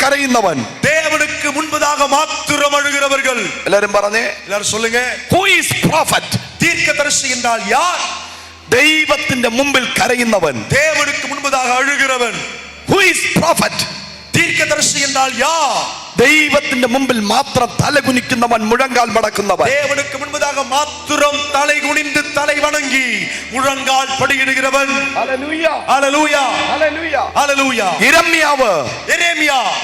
കരയുന്നവൻ, தேவனுக்கு முன்பதாக மாத்திரம் அழுகிறவர்கள். എല്ലാരും പറഞ്ഞേ, எல்லாரும் சொல்லுங்க. who is prophet? தீர்க்கதரிசி என்றால் யார்? ദൈവത്തിന്റെ മുമ്പിൽ കരയുന്നവൻ. தேவனுக்கு முன்பதாக அழுகிறவன். who is prophet? தீர்க்கதரிசி என்றால் யார்? ദൈവത്തിന്റെ മുമ്പിൽ മാത്രം തലകുനിക്കുന്നവൻ, മുഴങ്കാൽ മടക്കുന്നവൻ. தேவனுக்கு முன்பதாக மாத்திரம் தலை குனிந்து தலை வணங்கி முழங்கால் படியிடுகிறவன். Hallelujah, hallelujah, hallelujah, hallelujah. യെരമ്യാവ്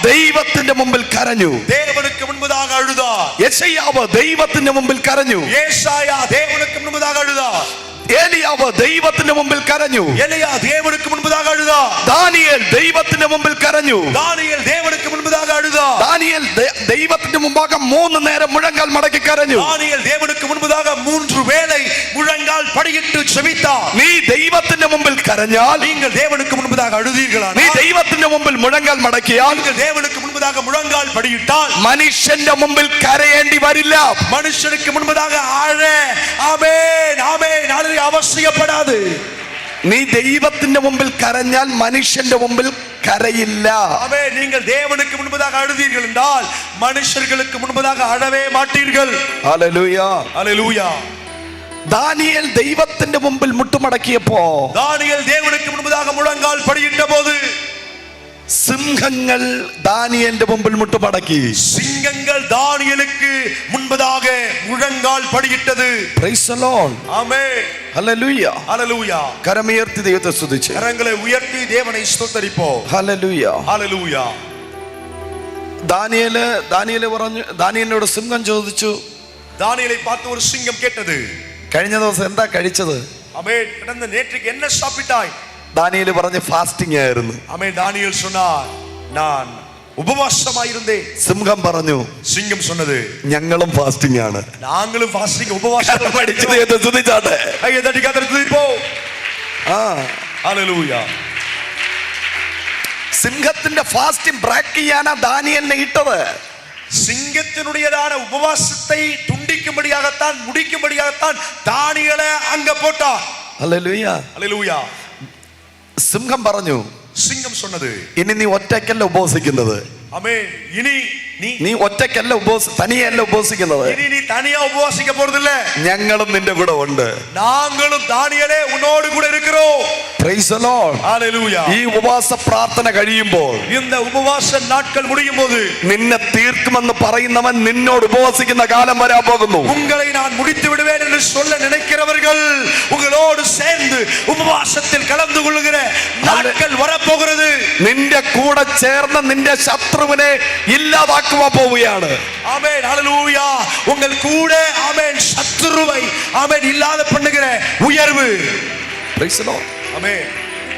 ദൈവത്തിന്റെ മുമ്പിൽ കരഞ്ഞു. தேவனுக்கு முன்பதாக அழுதார். യെശയ്യാവ് ദൈവത്തിന്റെ മുമ്പിൽ കരഞ്ഞു. ஏசாயா தேவனுக்கு முன்பதாக அழுதார். ഏലിയാവ് ദൈവത്തിന്റെ മുമ്പിൽ കരഞ്ഞു. எலியா தேவனுக்கு முன்பதாக அழுதார். ദാനിയേൽ ദൈവത്തിന്റെ മുമ്പിൽ കരഞ്ഞു. தானியேல் தேவனுக்கு முன்பதாக அழுதார். ദാനിയേൽ ദൈവത്തിന്റെ മുമ്പാകെ 3 നേരം മുഴങ്കാൽ മടക്കി കരഞ്ഞു. தானியேல் தேவனுக்கு முன்பதாக 3 வேளை முழங்கால் படியிட்டு ஜெபித்தார். നീ ദൈവത്തിന്റെ മുമ്പിൽ കരഞ്ഞാൽ, நீங்கள் தேவனுக்கு முன்பதாக அழுதீர்களானால், നീ ദൈവത്തിന്റെ മുമ്പിൽ മുഴങ്കാൽ മടക്കിയാൽ, நீங்கள் தேவனுக்கு முன்பதாக முழங்கால் படியிட்டால் മനുഷ്യന്റെ മുമ്പിൽ കരയേണ്ടി വരില്ല. மனுஷனுக்கு முன்பதாக ஆழ ஆமென் ஆமென் அழ அவசியப்படாது. നീ ദൈവത്തിന്റെ മുമ്പിൽ കരഞ്ഞാൽ മനുഷ്യന്റെ മുമ്പിൽ കരയില്ല. ஆமென். நீங்கள் தேவனுக்கு முன்பதாக அழுதீர்கள் என்றால் மனுஷர்களுக்கு முன்பதாக அழவே மாட்டீர்கள். Hallelujah, hallelujah. ദാനിയേൽ ദൈവത്തിന്റെ മുമ്പിൽ മുട്ടുമടക്കിയപ്പോ, தானியேல் தேவனுக்கு முன்பதாக முழங்கால் படியிட்ட போது സിംഹങ്ങൾ ദാനിയേലിന്റെ മുമ്പിൽ മുട്ടുമടക്കി. சிங்கங்கள் தானியேலுக்கு முன்பதாக முழங்கால் படியிட்டது. Praise the Lord. Amen. Hallelujah, hallelujah. കരമുയർത്തി ദൈവത്തെ സ്തുതിച്ച്, கரங்களை உயர்த்தி தேவனை ஸ்தோத்தரிப்போம். ഹല്ലേലൂയ. ஹல்லேலூயா. ദാനിയേല് പറഞ്ഞു, ദാനിയേലിനോട് സിംഹം ചോദിച്ചു, தானியேலை பார்த்து ஒரு சிங்கம் கேட்டது, കഴിഞ്ഞ ദിവസം എന്താ കഴിച്ചത്? ஆமென், கடந்த நேற்றுக்கு என்ன சாப்பிட்டாய்? ദാനിയേല് പറഞ്ഞ് ഫാസ്റ്റിംഗ് ആയിരുന്നു. ஆமென். தானியேல் சொன்னார், நான் உபவாசமாயிருந்தேன். സിംഹം പറഞ്ഞു, சிங்கம் சொன்னது, ഞങ്ങളും ഫാസ്റ്റിംഗ് ആണ്. நாங்களும் ஃபாஸ்டிங் உபவாசம் പഠിച്ചു ദൈവത്തെ സ്തുതിച്ചാട്ടെ. கையை தட்டி கர்த்தரை துதிப்போம். ஹல்லேலூயா. സിംഹത്തിന്റെ ഫാസ്റ്റിംഗ് ബ്രേക്ക് ചെയ്യാനാ ദാനിയേലിനെ ഇട്ടത്. சிங்கத்தினுடையதான உபவாசத்தை துண்டிக்கும்படியாகத்தான், முடிக்கும்படியாகத்தான் தானியேலை அங்க போட்டார். ഹല്ലേലൂയ, ஹல்லேலூயா. സിംഹം പറഞ്ഞു, சிங்கம் சொன்னது, ഇനി നീ ഒറ്റയ്ക്കല്ല ഉപവസിക്കുന്നത്. ஆமென். இனி നീ ഒറ്റയ്ക്കല്ല തനിയല്ല ഉപവസിക്കുന്നത്. இனி நீ தனியா உபவாசிக்க போறதில்ல, ഞങ്ങളും നിന്റെ കൂടെ ഉണ്ട്. நாங்களும் தானியேலே உன்னோடு கூட இருக்கிறோம். Praise the Lord. ஹல்லேலூயா. ഈ ഉപവാസ പ്രാർത്ഥന കഴിയുമ്പോൾ, இந்த உபவாச நாட்கள் முடியும் போது നിന്നെ തീർക്കുമെന്ന് പറയുന്നവൻ നിന്നോട് ഉപവസിക്കുന്ന കാലം വരാൻ പോകുന്നു. உங்களை நான் முடித்து விடுவேன் என்று சொல்ல நினைக்கிறவர்கள் உங்களோடு சேர்ந்து உபவாசத்தில் கலந்து கொள்ளுகிற நாட்கள் வரப்போகிறது. നിന്റെ കൂടെ ചേർന്ന് നിന്റെ ശത്രുവിനെ ഇല്ലാതാക്കുവാൻ പോവുകയാണ്. ஆமென். ஹல்லேலூயா. உங்கள் கூட ஆமென் சத்துருவை ஆமென் இல்லாத பண்ணுகிற உயர்வு. Praise the Lord. ஆமென்.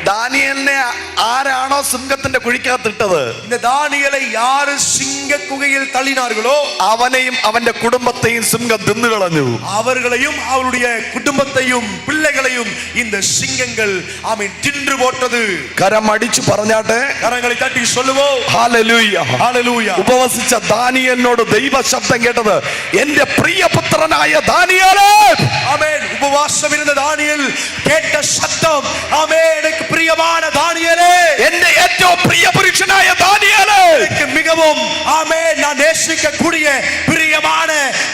ദാനിയേലിനെ ആരാണോ സിംഹത്തിന്റെ കുഴിക്കകത്തിട്ടത്, இந்த தானியேலை யாரு சிங்க குகையில் தள்ளினார்களோ അവനെയും അവന്റെ കുടുംബത്തെയും സിംഹം തിന്നുകളഞ്ഞു. அவர்களையும் அவருடைய குடும்பத்தையும் பிள்ளைகளையும் இந்த சிங்கங்கள் ஆமென் தின்று போட்டது. കരം അടിച്ചു പറഞ്ഞാട്ടെ, கரங்களை தட்டி சொல்லுவோம், ഹല്ലേലൂയ, ஹல்லேலூயா. ഉപവസിച്ച ദാനിയേലിനോട് ദൈവ ശബ്ദം കേട്ടത്, എന്റെ പ്രിയപുത്രനായ ദാനിയേലേ. ஆமென். உபவாசம் இருந்த தானியேல் கேட்ட சத்தம், ஆமென், எனக்கு பிரியமான தானியேலே, എന്റെ ഏറ്റവും പ്രിയ പുരുഷനായ ദാനിയേലേ, எனக்கு மிகவும் ஆமென் நான் நேசிக்கக்கூடிய பிரியமான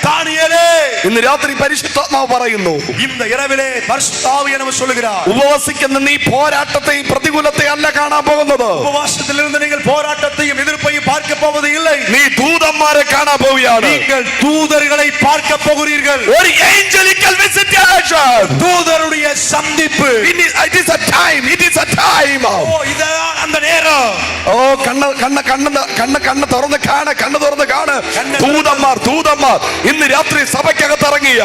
தானியேலே. ഇന്ന് രാത്രി പരിശുദ്ധാത്മാവ് പറയുന്നു, இந்த இரவிலே பரிசுத்த ஆவியானவர் சொல்லுகிறார், ഉപവസിക്കുന്ന നീ പോരാട്ടത്തെയും പ്രതികൂലത്തെയും അല്ല കാണാൻ പോകുന്നത്. உபவாசத்திலிருந்து நீங்கள் போராட்டத்தையும் எதிர்ப்பையும் பார்க்க போவது இல்லை, നീ ദൂതന്മാരെ കാണാൻ പോവുകയാണ്. நீங்கள் தூதர்களை பார்க்க போகிறீர்கள். ഒരു ഏഞ്ചലിക്കൽ വിസിറ്റേഷൻ, தூதருடைய சந்திப்பு. it is a time, it is a time. ஓ, இதான் அந்த நேரம். ഓ, കണ്ണ് തുറന്ന് കാണ്. ദൂതന്മാർ ഇന്ന് രാത്രി സഭയ്ക്കകത്ത് ഇറങ്ങിയ,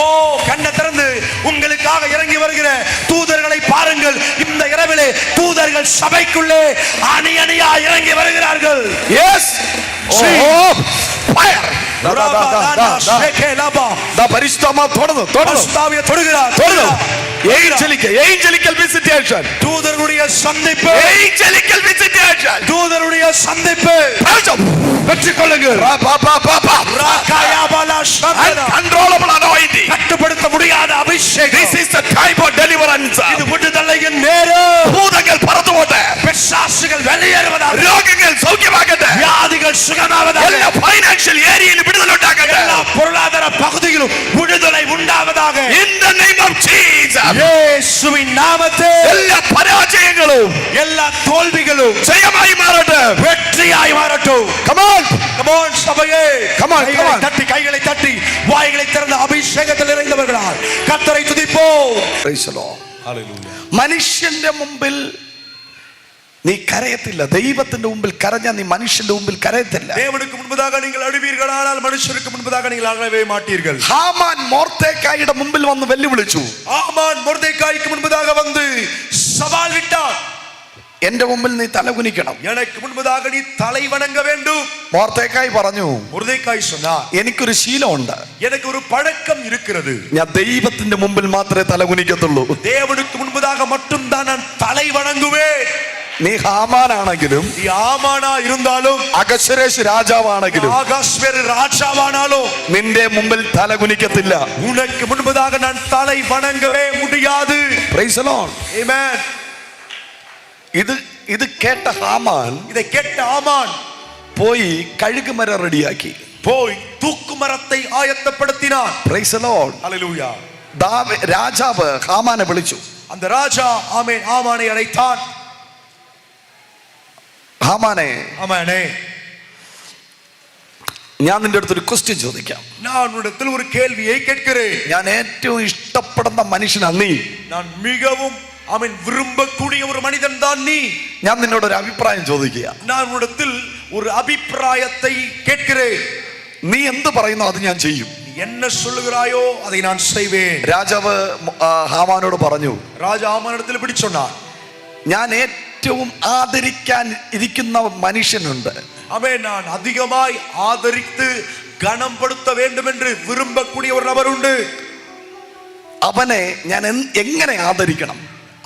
ஓ, கண்ணை திறந்து உங்களுக்காக இறங்கி வருகிற தூதர்களை பாருங்கள். இந்த இரவிலே தூதர்கள் சபைக்குள்ளே அணி அணியா இறங்கி வருகிறார்கள். yes, oh, fire, പരിശുദ്ധമാ തുടർന്നു ஏஞ்சலிக்கல் விசிட்டேஷன், தூதருடைய சந்திப்பு, ஏஞ்சலிக்கல் விசிட்டேஷன், தூதருடைய சந்திப்பு பெற்றுக்கொள்ளுங்கள். Uncontrollable anointing, கட்டுப்படுத்த முடியாத அபிஷேகம். this is the time of deliverance. இது விடுதலையின் நேரம். பூதங்கள் பறந்து ஓட்ட, பிசாசுகள் வெளியேறுவதாக, ரோகங்கள் சௌக்கியமாகட்ടെ, வியாதிகள் சுகமாவதாக, எல்லா ஃபைனான்ஷியல் ஏரியாவில் விடுதலை உண்டாகட்ടെ, எல்லா பொருளாதார பகுதியிலும் விடுதலை உண்டாவதாக. in the name of Jesus. இயேசுவின் நாமத்தில் எல்லா பராஜயங்களும், எல்லா தோல்விகளும் ஜெயமாய் மாறட்டும், வெற்றியாய் மாறட்டும். come on, Come on, சபையே. Come on, come on. கைகளை தட்டி வாய்களை திறந்து அபிஷேகத்தில் நிறைந்தவர்களால் கர்த்தரை துதிப்போம். praise the Lord. Hallelujah. മനുഷ്യന്റെ മുമ്പിൽ നീ കരയത്തില്ല, ദൈവത്തിന്റെ മുമ്പിൽ കരഞ്ഞാൽ നീ മനുഷ്യന്റെ മുമ്പിൽ കരയത്തില്ല. தேவனுக்கு முன்பதாக நீங்கள் அழுவீர்கள், ஆனால் மனுஷருக்கு முன்பதாக நீங்கள் அழவே மாட்டீர்கள். ഹാമാൻ മോർദേഖായിയുടെ മുമ്പിൽ വന്ന് വെല്ലുവിളിച്ചു. ஆமான் மொர்தெகாய்க்கு முன்பதாக வந்து சவால் விட்டான். എന്റെ മുമ്പിൽ നീ തലകുനിക്കണം, எனக்கு முன்பதாக நீ தலை வணங்க வேண்டும். മോർദേഖായി പറഞ്ഞു, மொர்தெகாய் சொன்னார், എനിക്കൊരു ശീലമുണ്ട്, எனக்கு ஒரு பழக்கம் இருக்கிறது. ഞാൻ ദൈവത്തിന്റെ മുമ്പിൽ മാത്രമേ തലകുനിക്കത്തുള്ളൂ. தேவனுக்கு முன்பதாக மட்டும் தான் நான் தலை வணங்குவேன். നീ ഹാമാനാണെങ്കിലും, நீ ஆமானா இருந்தாலும், അഗസ്വേരോസ് രാജാവാണെങ്കിലും, ஆகாஸ்வேரு ராஜாவானாலும் നിന്റെ മുമ്പിൽ തലകുനിക്കത്തില്ല. உனக்கு முன்பதாக நான் தலை வணங்கவே முடியாது. Praise the Lord. Amen. ഇത് കേട്ട ഹാമാൻ, இதை கேட்ட ஆமான் പോയി കഴുകുമരം റെഡിയാക്കി, போய் தூக்கு மரத்தை ஆயத்தப்படுத்தினான். Praise the Lord. Hallelujah. രാജാവ് ഹാമാനെ വിളിച്ചു. அந்த ராஜா ஆமானை அழைத்தான். ഹാമാനെ, ஆமானே, ഞാൻ നിന്റെ അടുത്തൊരു ക്വസ്റ്റ്യൻ ചോദിക്കാം. நான் உன்னிடத்தில் ஒரு கேள்வியை கேட்கிறேன். ഞാൻ ഏറ്റവും ഇഷ്ടപ്പെടുന്ന മനുഷ്യനാ നീ. நான் மிகவும் விரும்பக்கூடிய ஒரு மனிதன் தான் நீ. ഞാൻ നിന്നോട് ഒരു അഭിപ്രായം ചോദിക്കുക. நான் உன்னிடத்தில் ஒரு அபிப்பிராயத்தை கேட்கிறேன். നീ എന്ത് പറയുന്നോ അത് ഞാൻ ചെയ്യും. என்ன சொல்லுகிறாயோ அதை நான் செய்வேன். രാജാവ് ഹാമാനോട് പറഞ്ഞു, ராஜா ஆமானிடத்தில் இப்படி சொன்னார், ഞാൻ ഏറ്റവും ആദരിക്കാൻ ഇരിക്കുന്ന മനുഷ്യനുണ്ട്, நான் அதிகமாய் ஆதரித்து கனப்படுத்த வேண்டும் என்று விரும்பக்கூடிய ஒரு நபர் உண்டு. അവനെ ഞാൻ എങ്ങനെ ആദരിക്കണം?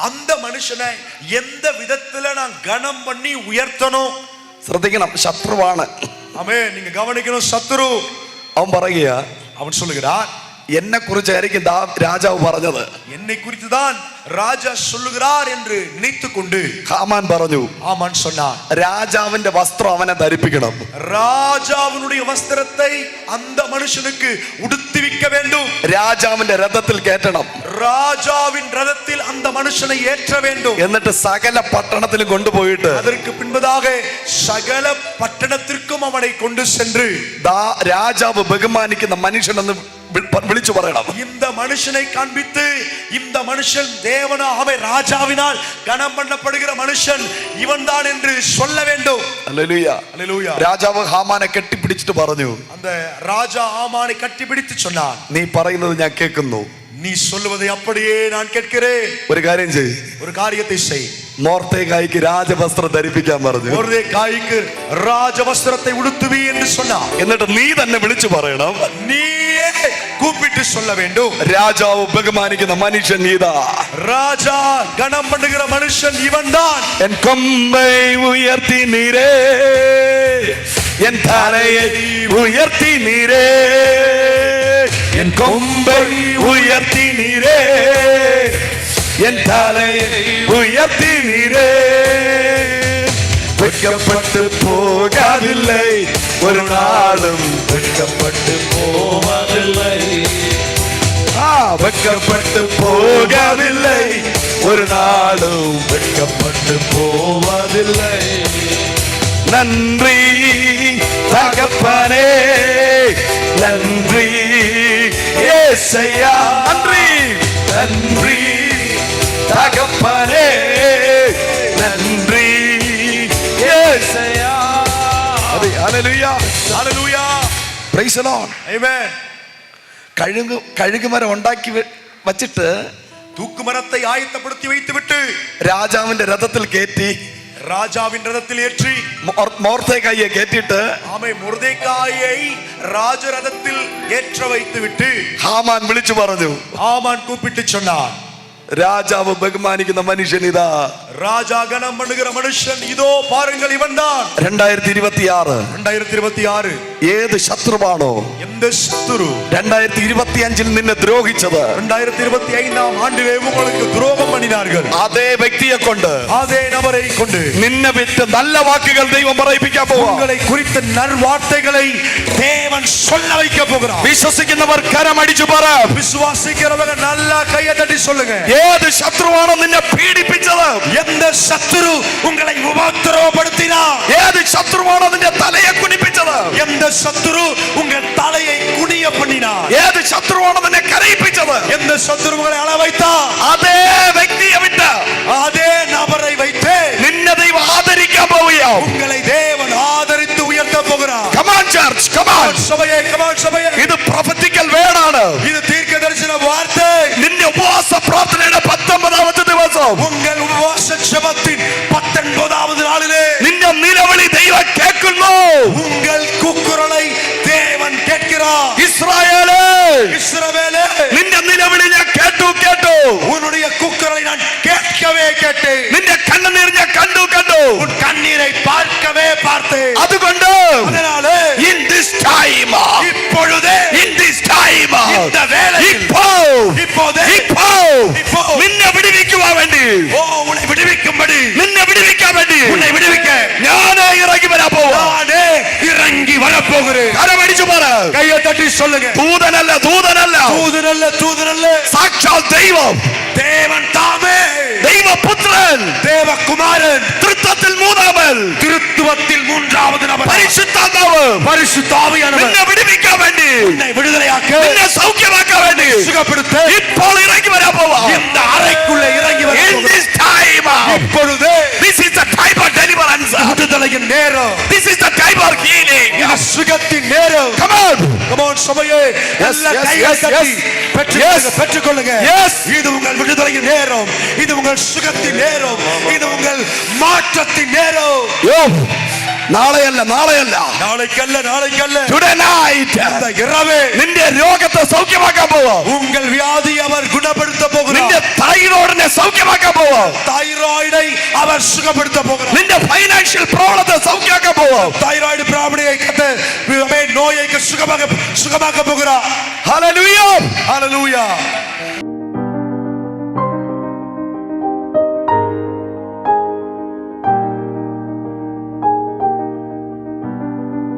அந்த மனுஷனை எந்த விதத்துல நான் கனம் பண்ணி உயர்த்தணும்? ശ്രദ്ധിക്കണം, ശത്രുവാണ്. நீங்க கவனிக்கணும், சத்துரு. അവൻ പറയുക, அவன் சொல்லுகிறான், എന്നെ കുറിച്ചായിരിക്കും രാജാവ് പറഞ്ഞത്, என்னை குறித்து தான் ராஜா சொல்லுகிறார் என்று நினைத்துக் கொண்டு ഹാമാൻ പറഞ്ഞു, ஆமான் சொன்னான், രാജാവിന്റെ വസ്ത്രം അവനെ ധരിപ്പിക്കണം, ராஜாவினுடைய வஸ்திரத்தை அந்த மனுஷனுக்கு உடுத்திவிக்க வேண்டும், രാജാവിന്റെ രഥത്തിൽ കയറ്റണം, ராஜாவின் ரதத்தில் அந்த மனுஷனை ஏற்ற வேண்டும், എന്നിട്ട് സകല പട്ടണത്തിലും കൊണ്ടുപോയിട്ട് அதற்கு பின்பதாக சகல பட்டணத்திற்கும் அவனை கொண்டு சென்று രാജാവ് ബഹുമാനിക്കുന്ന മനുഷ്യനെന്ന് വിളിച്ചു പറയണം. இந்த மனுஷனை காண்பித்து, இந்த மனுஷன் தேவனாகவே ராஜாவினால் கனம் பண்ணப்படுகிற மனுஷன் இவன் தான் என்று சொல்ல வேண்டும். ഹല്ലേലൂയ. ஹல்லேலூயா. രാജാവ് ഹാമാനെ കെട്ടിപ്പിടിച്ചിട്ട് പറഞ്ഞു, அந்த ராஜா ஆமானை கட்டிப்பிடித்து சொன்னான், നീ പറയുന്നത് ഞാൻ കേൾക്കുന്നു, நீ சொல்லுவதை அப்படியே நான் கேட்கிறேன். ഒരു കാര്യം ചെയ്യ്, ஒரு காரியத்தை செய். മോർദേഖായിക്ക് രാജവസ്ത്രം ധരിപ്പിക്കാൻ പറഞ്ഞു. மொர்தெகாய்க்கு ராஜவஸ்திரத்தை உடுத்துவி என்று சொன்னான். എന്നിട്ട് നീ തന്നെ വിളിച്ചു പറയണം, நீயே கூப்பிட்டு சொல்ல வேண்டும், രാജാവ് ബഹുമാനിക്കുന്ന മനുഷ്യൻ ഇതാ, ராஜா கனம் பண்ணுகிற மனுஷன் இவன்தான். എൻ കൊമ്പை ഉയർത്തി നീരേ, എൻ തലയെ ഉയർത്തി നീരേ, എൻ കൊമ്പை ഉയർത്തി നീരേ, എൻ തലയെ ഉയർത്തി നീരേ, വെட்கப்பட்டு போகாதில்லை ஒரு நாளும், வெட்கப்பட்டு போவதில்லை, வெட்கப்பட்டு போகாதில்லை ஒரு நாளும், வெட்கப்பட்டு போவதில்லை. நன்றி தகப்பனே, நன்றி ஏசையா, நன்றி நன்றி தகப்பனே, நன்றி ஏசையா. Hallelujah, hallelujah. Praise the Lord. Amen. കഴുകുമരം ഉണ്ടാക്കി വച്ചിട്ട് തൂക്കുമരത്തെ ആയത്തപ്പെടുത്തി வைத்துவிட்டு രാജാവിന്റെ രഥത്തിൽ കയറ്റി ராஜாவின் ரதத்தில் ஏற்றி மொர்தெகாயை கேட்டிட்டு ஆமை மொர்தெகாயை ராஜரதத்தில் ஏற்ற வைத்து விட்டு ഹാമാൻ വിളിച്ചു പറഞ്ഞു. ஆமான் கூப்பிட்டு சொன்னான், രാജാവ് ബഹുമാനിക്കുന്ന മനുഷ്യൻ ഇതാ. ராஜா கணம் பண்ணுகிற மனுஷன் இதோ பாருங்கள், இவன் தான். 2026 ഏത് ശത്രുവാണോ எந்த சத்துரு 2025 നിന്നെ ദ്രോഹിച്ചത്, 2025 ஆண்டிலே உங்களுக்கு துரோகம் பண்ணினார்கள், അതേ വ്യക്തിയെ കൊണ്ട്, அதே நபரை கொண்டு നിന്നെ വിട്ട് നല്ല വാക്കുകൾ ദൈവം പറയിപ്പിക്കാൻ പോവാ. உங்களை குறித்த நற்வார்த்தைகளை தேவன் சொல்ல வைக்க போகிறார். വിശ്വസിക്കുന്നവർ കരമടിച്ചു പറ. விசுவாசிக்கிறவங்க நல்லா கையை தட்டி சொல்லுங்க. ഏത് ശത്രുവാണോ നിന്നെ പീഡിപ്പിച്ചത്, எந்த சத்துரு உங்களை உபத்திரவப்படுத்தினார், ഏത് ശത്രുവാണോ നിന്റെ തലയെ കുനിപ്പിച്ചത്, எந்த சத்துரு உங்கள் தலையை குனிய பண்ணினார், ഏത് ശത്രുവാണോ നിന്നെ കരയിപ്പിച്ചത്, எந்த சத்துரு உங்களை அள வைத்தார், അതേ വ്യക്തിയെ വിട്ട് அதே நபரை வைத்து നിന്നെ ദൈവം ആദരിക്കാൻ പോവുകയോ. உங்களை தேவன் ஆதரித்து உயர்த்த போகிறார். Come on church, come on. சபையே, come on சபையே, ഇത് പ്രൊഫറ്റിക്കൽ വേർഡാണ്. இது தீர்க்கதரிசன வார்த்தை. നിന്റെ ഉപവാസ പ്രാർത്ഥനയുടെ 19ാമത്തെ ദിവസം, உங்கள் உபவாச ஜெபத்தின் 19வது நாளிலே നിന്റെ നിലവിളി ദൈവം കേൾക്കുന്നു. உங்கள் கூக்குரலை தேவன் கேட்கிறார். ഇസ്രായേലേ, இஸ்ரவேலே, നിന്റെ നിലവിളി ഞാൻ കേട്ടു. உன்னுடைய கூக்குரலை நான் கேட்கவே கேட்டேன், നിന്റെ കണ്ണുനീർ ഞാൻ കണ്ടു. உன் கண்ணீரை பார்க்கவே பார்த்தேன். അതുകൊണ്ട് அதனாலே in this time, இப்பொழுதே in this time, இந்த வேளையில் இப்போதே നിന്നെ വിടുവിക്കുവാൻ വേണ്ടി, உன்னை വിടുവിക്കുம்படி, നിന്നെ വിടുവിക്കാൻ വേണ്ടി உன்னை വിടുവിக்க ഞാനേ ഇറങ്ങി വരാൻ പോവാ. நானே இறங்கி வரப்போகிறேன். കരമടിച്ചു പറ. கையை தட்டி சொல்லுங்க. ദൂതനല്ല, ദൂതനല്ല, தூதனல்ல, தூதனல்ல, സാക്ഷാൽ ദൈവം, தேவன் தாமே, ദൈവപുത്രൻ, தேவகுமாரன், തൃത്വത്തിൽ മൂന്നാമൻ, திருத்துவத்தில் மூன்றாவது நபர், പരിശുദ്ധാത്മാവ് பரிசுத்த ஆவியானவர் നിന്നെ വിടുവിക്കാൻ വേണ്ടി, உன்னை விடுதலையாக்க, നിന്നെ സൗഖ്യമാക്കാൻ വേണ്ടി சுகப்படுத்த ഇപ്പോൾ ഇറങ്ങി വരാൻ പോവാ. இந்த அறைக்குள்ளே இறங்கி வர In this time, இப்பொழுதே this is the time of deliverance. விடுதலையின் நேரம், This is the time of healing. இது சுகத்தின் நேரம். Come on. Come on சபையே, நல்ல yes, கைகளை yes, தட்டி yes. பெற்றுக்கொள்ளுங்க, பெற்றுக்கொள்ளுங்க. Yes. இது உங்கள் விடுதலையின் நேரம், இது உங்கள் சுகத்தின் நேரம், இது உங்கள் மாற்றத்தின் நேரம். യോ, നാളെയല്ല, நாளைக்கல்ல, நாளைக்கல்ல, today night, இந்த இரவே നിന്റെ രോഗത്തെ സൗഖ്യമാക്കാൻ പോവാ. உங்கள் வியாதி அவர் குணப்படுத்த നിന്റെ போகிறார். തൈറോയിഡിനെ സൗഖ്യമാക്കാൻ പോവാ. தைராய்டை அவர் சுகப்படுத்த போகிறார். നിന്റെ ഫൈനാൻഷ്യൽ പ്രോബ്ലത്തെ സൗഖ്യമാക്കാൻ പോവാ. தைராய்டு பிராபணியை நோயை சுகமாக்க போகிறார். ഹല്ലേലൂയ. ஹalleluya.